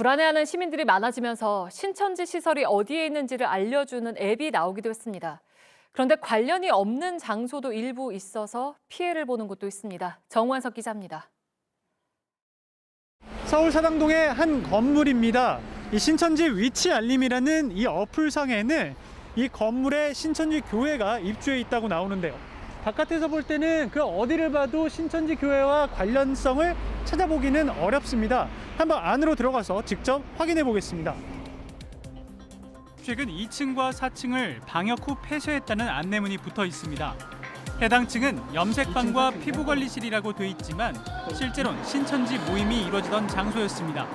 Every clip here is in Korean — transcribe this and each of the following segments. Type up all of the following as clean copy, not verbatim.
불안해하는 시민들이 많아지면서 신천지 시설이 어디에 있는지를 알려주는 앱이 나오기도 했습니다. 그런데 관련이 없는 장소도 일부 있어서 피해를 보는 곳도 있습니다. 정원석 기자입니다. 서울 사당동의 한 건물입니다. 이 신천지 위치 알림이라는 이 어플상에는 이 건물에 신천지 교회가 입주해 있다고 나오는데요. 바깥에서 볼 때는 그 어디를 봐도 신천지 교회와 관련성을 찾아보기는 어렵습니다. 한번 안으로 들어가서 직접 확인해 보겠습니다. 최근 2층과 4층을 방역 후 폐쇄했다는 안내문이 붙어 있습니다. 해당 층은 염색방과 피부관리실이라고 돼 있지만 실제로는 신천지 모임이 이루어지던 장소였습니다.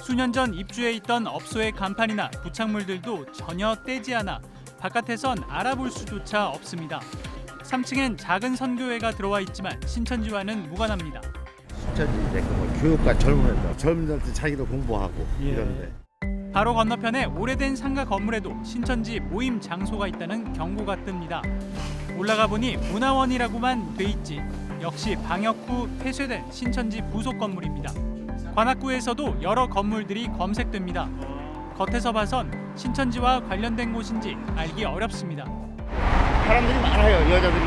수년 전 입주해 있던 업소의 간판이나 부착물들도 전혀 떼지 않아 바깥에선 알아볼 수조차 없습니다. 3층엔 작은 선교회가 들어와 있지만 신천지와는 무관합니다. 신천지 이제 교육과 젊은이들 자기도 공부하고 이런데. 바로 건너편에 오래된 상가 건물에도 신천지 모임 장소가 있다는 경고가 뜹니다. 올라가 보니 문화원이라고만 돼 있지 역시 방역 후 폐쇄된 신천지 부속 건물입니다. 관악구에서도 여러 건물들이 검색됩니다. 겉에서 봐선 신천지와 관련된 곳인지 알기 어렵습니다. 사람들이 많아요. 여자들이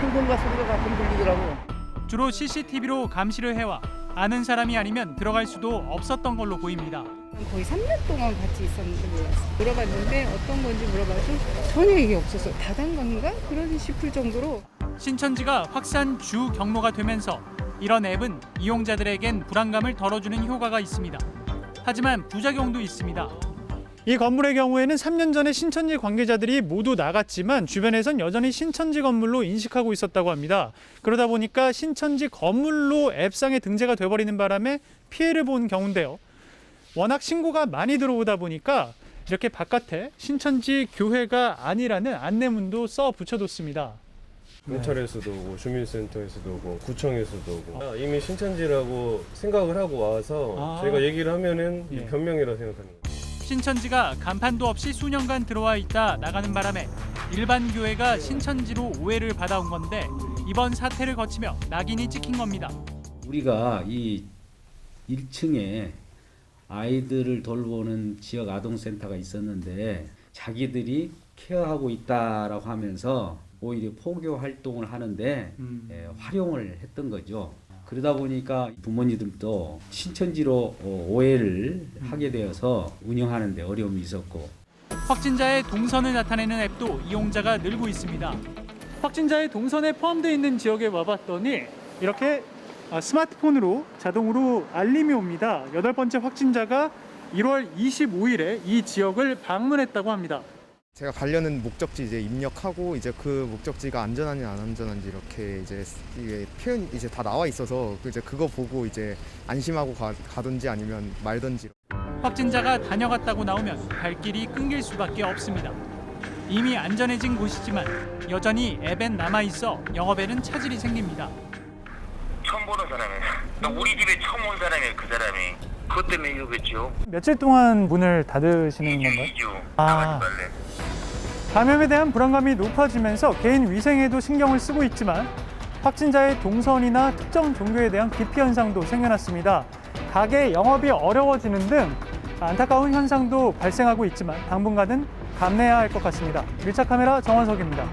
철근과 소리가 가끔 들리더라고요. 주로 CCTV로 감시를 해와 아는 사람이 아니면 들어갈 수도 없었던 걸로 보입니다. 거의 3년 동안 같이 있었는데 몰랐어요. 물어봤는데 어떤 건지 물어봐도 전혀 얘기 없었어요. 다단관인가? 그러지 싶을 정도로. 신천지가 확산 주 경로가 되면서 이런 앱은 이용자들에겐 불안감을 덜어주는 효과가 있습니다. 하지만 부작용도 있습니다. 이 건물의 경우에는 3년 전에 신천지 관계자들이 모두 나갔지만 주변에선 여전히 신천지 건물로 인식하고 있었다고 합니다. 그러다 보니까 신천지 건물로 앱상에 등재가 돼버리는 바람에 피해를 본 경우인데요. 워낙 신고가 많이 들어오다 보니까 이렇게 바깥에 신천지 교회가 아니라는 안내문도 써 붙여뒀습니다. 경찰에서도 오고 주민센터에서도 오고 구청에서도 오고 이미 신천지라고 생각을 하고 와서 저희가 얘기를 하면은 변명이라고 생각하는 거예요. 신천지가 간판도 없이 수년간 들어와 있다 나가는 바람에 일반 교회가 신천지로 오해를 받아온 건데 이번 사태를 거치며 낙인이 찍힌 겁니다. 우리가 이 1층에 아이들을 돌보는 지역 아동센터가 있었는데 자기들이 케어하고 있다라고 하면서 오히려 포교 활동을 하는데 활용을 했던 거죠. 그러다 보니까 부모님들도 신천지로 오해를 하게 되어서 운영하는 데 어려움이 있었고. 확진자의 동선을 나타내는 앱도 이용자가 늘고 있습니다. 확진자의 동선에 포함되어 있는 지역에 와봤더니 이렇게 스마트폰으로 자동으로 알림이 옵니다. 8번째 확진자가 1월 25일에 이 지역을 방문했다고 합니다. 제가 가려는 목적지 이제 입력하고 이제 그 목적지가 안전한지 안 안전한지 이렇게 이제 이게 표현 이제 다 나와 있어서 이제 그거 보고 이제 안심하고 가든지 아니면 말든지. 확진자가 다녀갔다고 나오면 발길이 끊길 수밖에 없습니다. 이미 안전해진 곳이지만 여전히 앱엔 남아 있어 영업에는 차질이 생깁니다. 처음 보는 사람이에요. 우리 집에 처음 온 사람이에요. 그 사람이. 그것 때문에 이러겠죠. 며칠 동안 문을 닫으시는 건가요? 2주 나가지 말래. 감염에 대한 불안감이 높아지면서 개인 위생에도 신경을 쓰고 있지만 확진자의 동선이나 특정 종교에 대한 기피 현상도 생겨났습니다. 가게 영업이 어려워지는 등 안타까운 현상도 발생하고 있지만 당분간은 감내해야 할 것 같습니다. 밀착 카메라 정원석입니다.